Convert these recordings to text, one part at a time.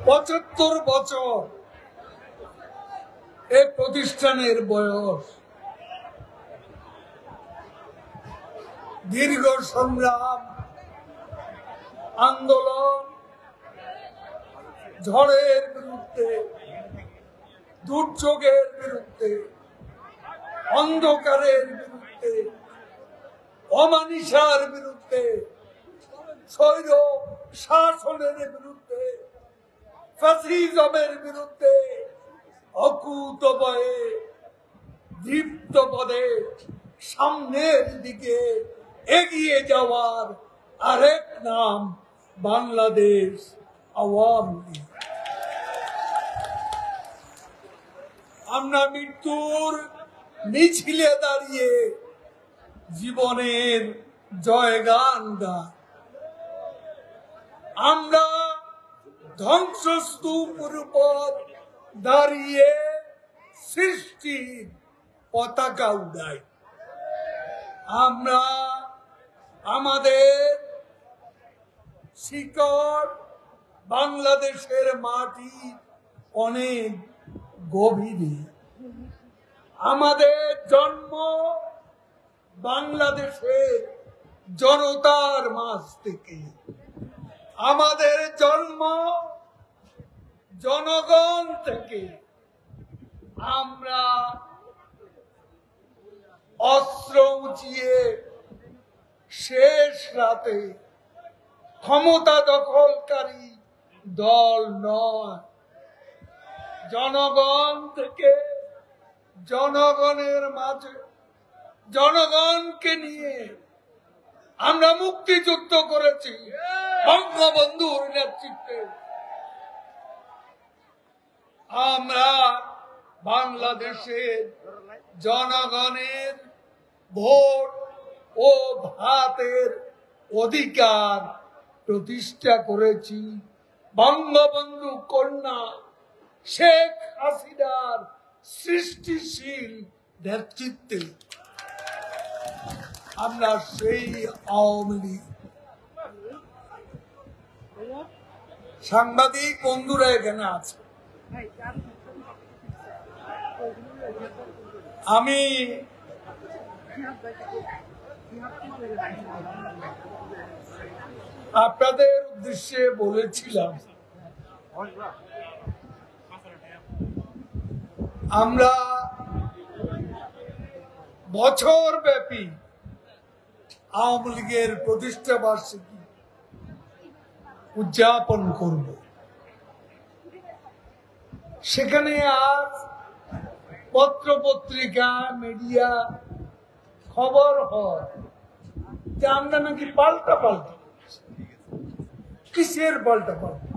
পঁচাত্তর বছর এই প্রতিষ্ঠানের বয়স। দীর্ঘ সংগ্রাম, আন্দোলন, ঝড়ের বিরুদ্ধে, দুর্যোগের বিরুদ্ধে, অন্ধকারের বিরুদ্ধে, অমানিসার বিরুদ্ধে, স্বৈর শাসনের বিরুদ্ধে, ফ্যাসিজমের বিরুদ্ধে অকুতভয়ে দীপ্ত পদে সামনের দিকে এগিয়ে যাওয়ার আরেক নাম বাংলাদেশ আওয়ামী লীগ। আমরা মৃত্যুর মিছিলে দাঁড়িয়ে জীবনের জয়গান গাই। আমরা ধ্বংসস্তূপের উপর দাঁড়িয়ে সৃষ্টির পতাকা উড়াই। আমরা আমাদের শিকড় বাংলাদেশের মাটি অনেক গভীরে। আমাদের জন্ম বাংলাদেশের জনতার মাঝ থেকে। আমাদের জন্ম জনগণ থেকে। আমরা অস্ত্র উঁচিয়ে শেষ রাতে ক্ষমতা দখলকারী দল নয়। জনগণ থেকে, জনগণের মাঝে, জনগণকে নিয়ে আমরা মুক্তিযুদ্ধ করেছি বঙ্গবন্ধুর নেতৃত্বে। আমরা বাংলাদেশের জনগণের ভোট ও ভাতের অধিকার প্রতিষ্ঠা করেছি বঙ্গবন্ধু কন্যা শেখ হাসিনার সৃষ্টিশীল নেতৃত্বে। আমরা সেই আওয়ামী লীগ। সাংবাদিক বন্ধুরা এখানে আছে। আমি আপনাদের উদ্দেশ্যে বলেছিলাম আমরা বছর ব্যাপী আওয়ামী লীগের প্রতিষ্ঠা বার্ষিকী উদযাপন করব। সেখানে আজ পত্র পত্রিকা মিডিয়া খবর হয় যে আমরা নাকি পাল্টা পাল্টা। কিসের পাল্টা পাল্টা?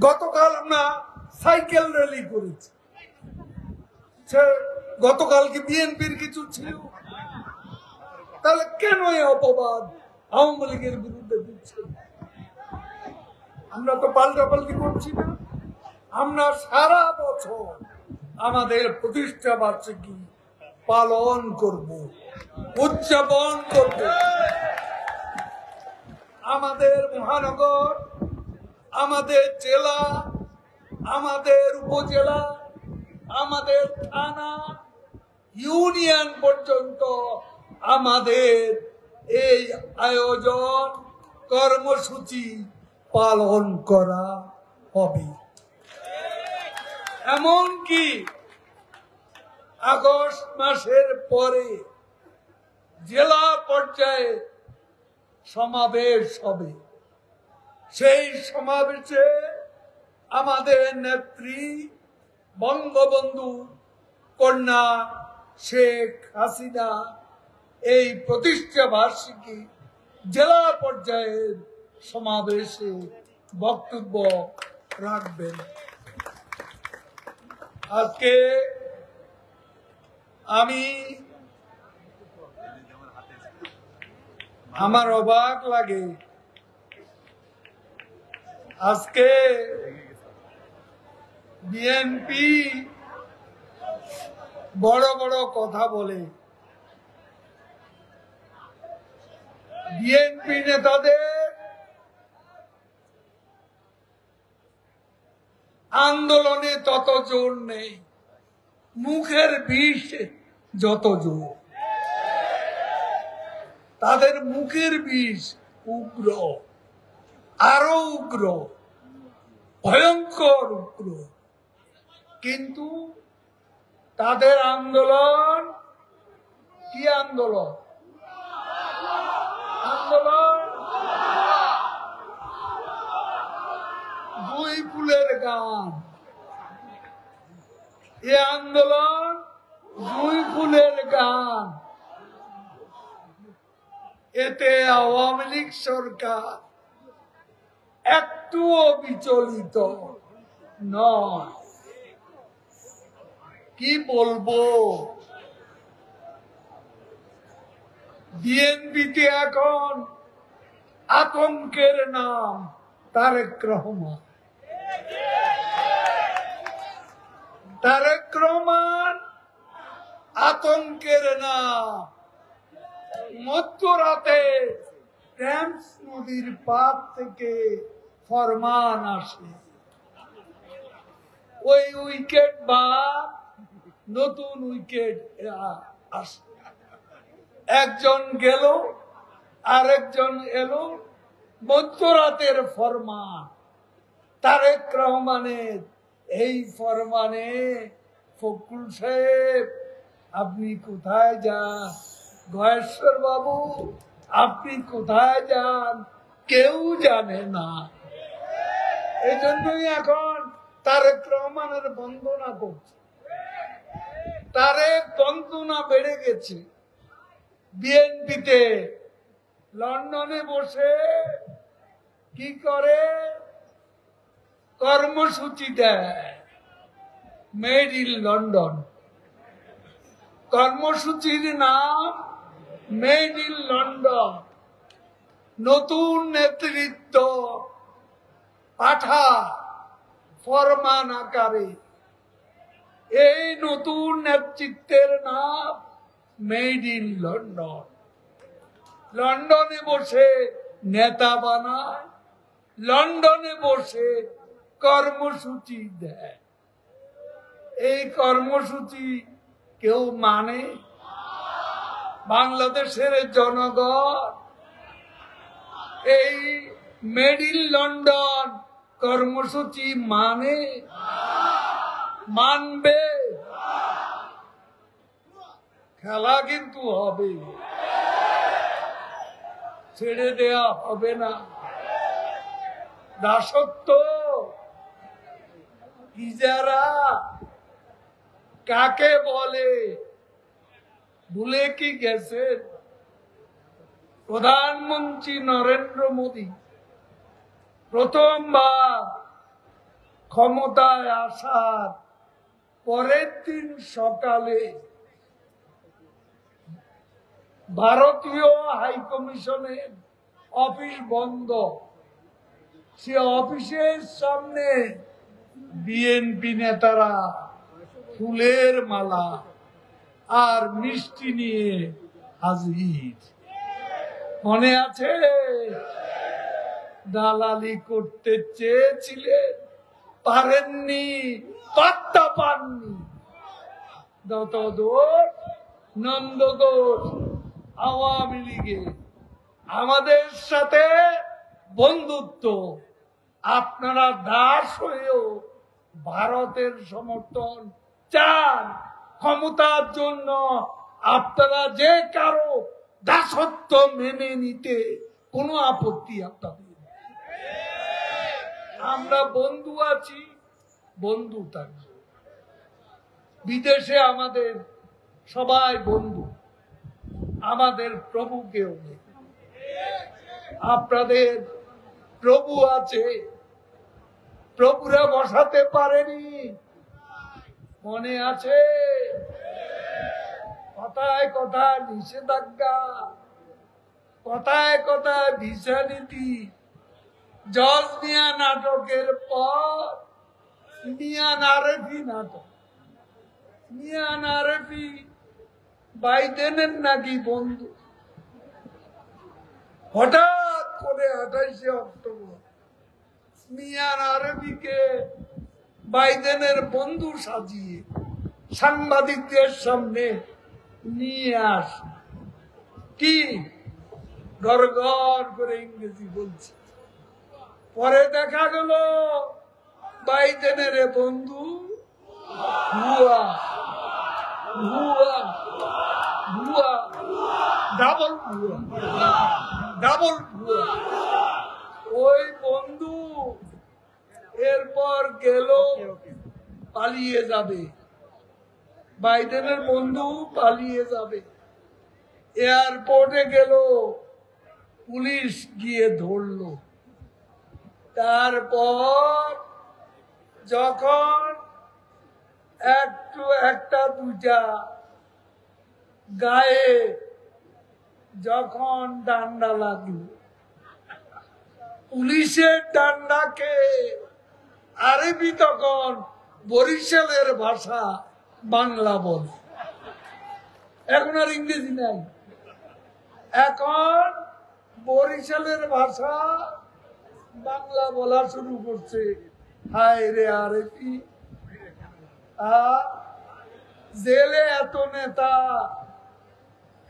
গতকাল আমরা সাইকেল র্যালি করেছি। গতকাল কি বিএনপির কিছু ছিল? তাহলে কেন এই অপবাদ আওয়ামী লীগের বিরুদ্ধে দিচ্ছে? আমরা তো পাল্টা পাল্টি করছি না। আমরা সারা বছর আমাদের প্রতিষ্ঠা বার্ষিকী পালন করব, উদযাপন করব। আমাদের মহানগর, আমাদের জেলা, আমাদের উপজেলা, আমাদের থানা, ইউনিয়ন পর্যন্ত আমাদের এই আয়োজন কর্মসূচি পালন করা হবে। এমনকি আগস্ট মাসের পরে জেলা পর্যায়ে সমাবেশ হবে। সেই সমাবেশে আমাদের নেত্রী বঙ্গবন্ধু কন্যা শেখ হাসিনা এই প্রতিষ্ঠা বার্ষিকী জেলা পর্যায়ের সমাবেশে বক্তব্য রাখবেন। আজকে আমার অবাক লাগে, আজকে বিএনপি বড় বড় কথা বলে, বিএনপি নেতাদের আন্দোলনে তত জোর নেই, মুখের বিষ যত জোর। তাদের মুখের বিষ উগ্র, আরো উগ্র, ভয়ঙ্কর উগ্র। কিন্তু তাদের আন্দোলন কি আন্দোলন? আন্দোলন দুই ফুলের গান। এ আন্দোলন দুই ফুলের গান। এতে আওয়ামী লীগ সরকার একটুও বিচলিত নয়। কি বলবো, বিএনপিতে এখন আতঙ্কের নাম তারেক রহমান। তারেক রহমান আতঙ্কের নাম। মধ্যরাতে টেমস নদীর পার থেকে ফরমান আসে, ওই উইকেট বা নতুন উইকেট আসে। একজন গেল, আরেকজন এলো। মধ্যরাতের ফরমান তারেক রহমানের। এই ফরমানে ফখরুল সাহেব আপনি কোথায় যান, গয়েশ্বর বাবু আপনি কোথায় যান, কেউ জানে না। এই জন্যই এখন তারেক রহমানের বন্দনা করছে। তারেক বন্দনা বেড়ে গেছে। বিএনপিতে লন্ডনে বসে কি করে, কর্মসূচি দেয়, মেড ইন লন্ডন। কর্মসূচির নাম মেড ইন লন্ডন। নতুন নেতৃত্ব পাঠা ফরমান আকারে। এই নতুন নেতৃত্বের নাম মেড ইন লন্ডন। লন্ডনে বসে নেতা বানায়, লন্ডনে বসে কর্মসূচি দেয়। এই কর্মসূচি কেউ মানে? বাংলাদেশের জনগণ এই মেড ইন লন্ডন কর্মসূচি মানে? মানবে? খেলা কিন্তু হবে, ছেড়ে দেয়া হবে না। দাসত্ব, ইজারা কাকে বলে ভুলে কি গেছেন? প্রধানমন্ত্রী নরেন্দ্র মোদী প্রথমবার ক্ষমতায় আসার পরের দিন সকালে ভারতীয় হাইকমিশনের অফিস বন্ধ। সে অফিসের সামনে বিএনপি নেতারা ফুলের মালা আর মিষ্টি নিয়ে হাজির। মনে আছে? দালালি করতে চেয়েছিলেন, পারেননি, পাত্তা পাননি। যত দোষ নন্দদোষ আওয়ামী লীগে। আমাদের সাথে বন্ধুত্ব। আপনারা দাস হয়েও ভারতের সমর্থন চান। ক্ষমতার জন্য আপনারা যে কারো দাসত্ব মেনে নিতে কোনো আপত্তি আপনাদের। আমরা বন্ধু আছি, বন্ধু থাকবে। বিদেশে আমাদের সবাই বন্ধু, আমাদের প্রভু কেউ নেই। আপনাদের প্রভু আছে, প্রভুরা বসাতে পারেনি। মনে আছে? কথায় কথায় নিষেধাজ্ঞা, কথায় কথায় ভিসা নীতি। জজ মিয়া নাটকের পর মিয়ান আরেফি নাটক। মিয়ান আরেফি বাইডেনের নাকি বন্ধু। হঠাৎ করে 28শে অক্টোবর মিয়ান আরবিকে বাইডেনের বন্ধু সাজিয়ে সাংবাদিকদের সামনে নিয়ে আস, কি গড় গড় করে ইংরেজি বলছে। পরে দেখা গেল বাইডেনের বন্ধু ভুয়া ভুয়া ভুয়া, ডাবল ভুয়া, ডাবল ভুয়া। ওই বন্ধু এরপর গেল পালিয়ে যাবে, বাইডেনের বন্ধু পালিয়ে যাবে। এয়ারপোর্টে গেল, পুলিশ গিয়ে ধরলো। তারপর যখন একটা দুটা গায়ে যখন ডান্ডা লাগলো, পুলিশের ডান্ডাকে আরবি তখন বরিশালের ভাষা বাংলা বলে, এখন আর ইংরেজি নাই, এখন বরিশালের ভাষা বাংলা বলা শুরু করছে। হায় রে আরবি, জেলে এত নেতা,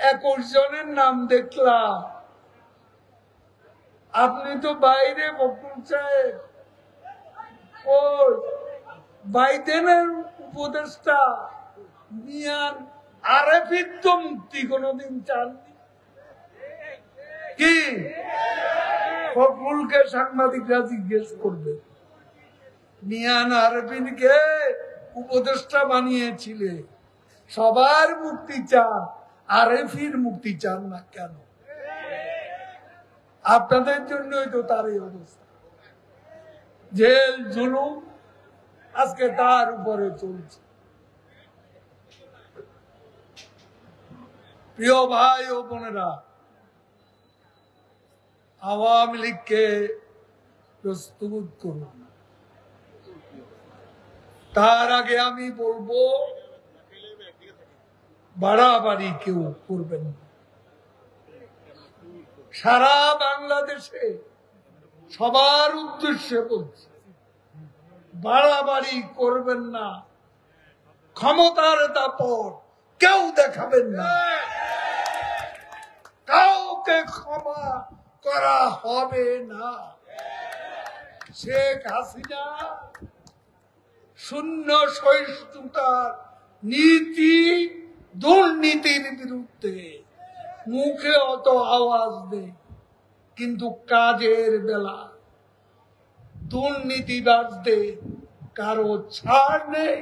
21 জনের নাম দেখলাম। আপনি তো বাইরে বকুল সাহেব, ওই বাইডেনের উপদেষ্টা মিয়ান আরবির তো মুক্তি কোনদিন চাননি, কি ফখরুলকে সাংবাদিকরা জিজ্ঞেস করবে, মিয়ান আরবিনকে উপদেষ্টা বানিয়েছিলে, সবার মুক্তি চান, আরফির মুক্তি চান না কেন? আপনাদের জন্যই তো তার এই অবস্থা। জেল জুলুম আজকে তার উপরে চলছে। প্রিয় ভাই ও বোনেরা, আওয়ামী লীগকে প্রস্তুত করুন। তার আগে আমি বলবো, বাড়াবাড়ি কেউ করবেন না। সারা বাংলাদেশে সবার উদ্দেশ্যে বলছি, বাড়াবাড়ি করবেন না, ক্ষমতার দাপট কেউ দেখাবেন না, কাউকে ক্ষমা করা হবে না। শেখ হাসিনা শূন্য সহিষ্ণুতার নীতি, দুর্নীতির বিরুদ্ধে মুখে অত আওয়াজ নেই, কিন্তু কাজের বেলা দুর্নীতিবাজদের কারো ছাড় নেই,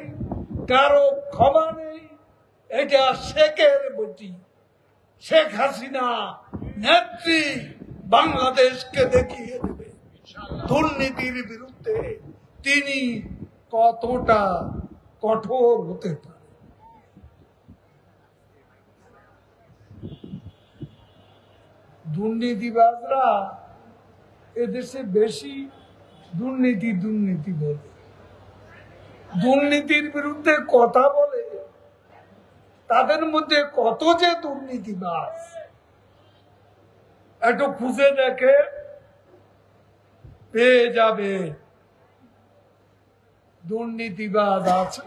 কারো ক্ষমা নেই। এটা শেখের বটি। শেখ হাসিনা নেত্রী বাংলাদেশকে দেখিয়ে দেবে দুর্নীতির বিরুদ্ধে তিনি কতটা কঠোর হতে পারে। দুর্নীতিবাজরা এদেশে বেশি দুর্নীতি বলে, দুর্নীতির বিরুদ্ধে কথা বলে, তাদের মধ্যে কত যে দুর্নীতিবাজ, একটু খুঁজে দেখে পেয়ে যাবে। দুর্নীতিবাজ আছে,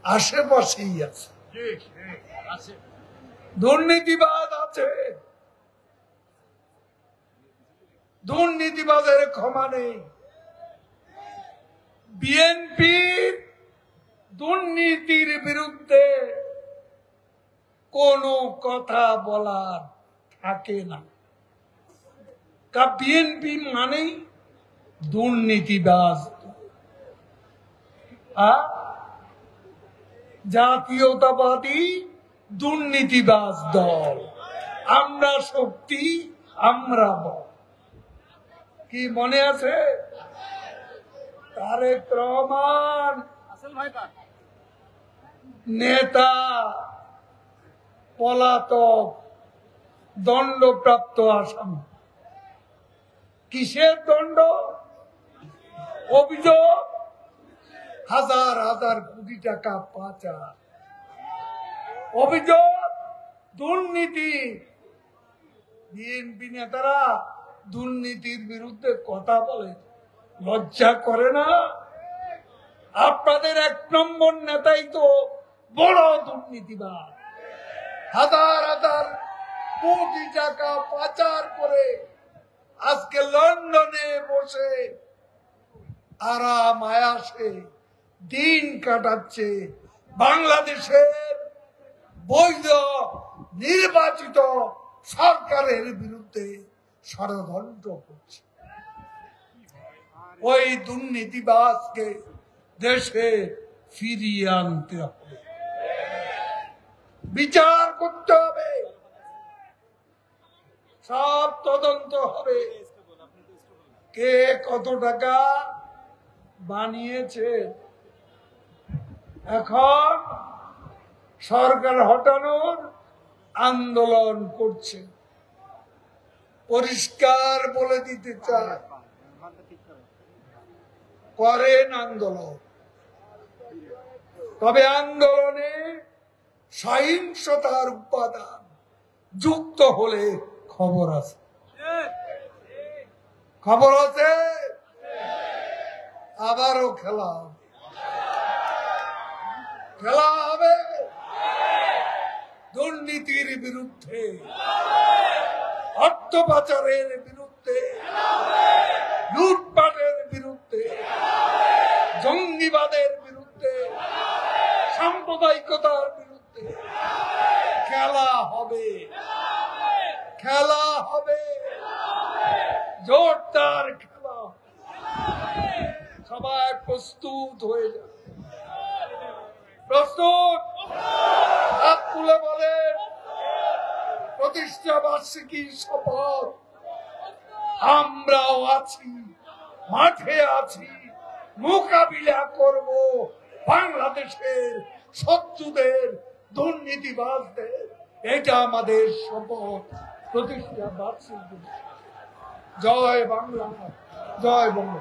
আশেপাশেই আছে, দুর্নীতিবাজ আছে, দুর্নীতিবাজের ক্ষমা নেই। বিএনপির দুর্নীতির বিরুদ্ধে কোনো কথা বলার থাকে না, বিএনপি মানেই দুর্নীতিবাজ। জাতীয়তাবাদী দুর্নীতিবাজ দল, আমরা শক্তি, আমরা বল। কি মনে আছে? তারেক রহমান নেতা, পলাতক, দণ্ডপ্রাপ্ত আসামি। কিসের দণ্ড? অভিযোগ হাজার হাজার কোটি টাকা পাচার, অভিযোগ দুর্নীতি, বিএনপি নেতারা দুর্নীতির বিরুদ্ধে কথা বলে, লজ্জা করে না? আপনাদের 1 নম্বর নেতাই তো বড় দুর্নীতিবাদ। হাজার হাজার কোটি টাকা পাচার করে আজকে লন্ডনে বসে আরাম আয়াসে দিন কাটাচ্ছে, বাংলাদেশের বৈধ নির্বাচিত সরকারের বিরুদ্ধে ষড়যন্ত্র করছে। ওই দুর্নীতিবাজকে দেশে ফিরিয়ে আনতে হবে, বিচার করতে হবে, সব তদন্ত হবে, কে কত টাকা বানিয়েছে। এখন সরকার হটানোর আন্দোলন করছে, পরিষ্কার বলে দিতে চায়, করেন আন্দোলন, তবে আন্দোলনে সহিংসতার উপাদান যুক্ত হলে খবর আছে, খবর আছে, আবারও খেলা হবে, খেলা হবে দুর্নীতির বিরুদ্ধে, অর্থ পাচারের বিরুদ্ধে, লুটপাটের বিরুদ্ধে, জঙ্গিবাদের বিরুদ্ধে, সাম্প্রদায়িকতার বিরুদ্ধে খেলা হবে, খেলা হবে, জোরদার খেলা। সবাই প্রস্তুত হয়ে যাবে, প্রস্তুত? হাত তুলে বলেন প্রতিষ্ঠা বার্ষিকী শপথ। আমরাও আছি, মাঠে আছি, মোকাবিলা করব বাংলাদেশের শত্রুদের, দুর্নীতিবাজদের। এটা আমাদের শপথ, প্রতিষ্ঠা বার্ষিকী। জয় বাংলা, জয় বঙ্গ।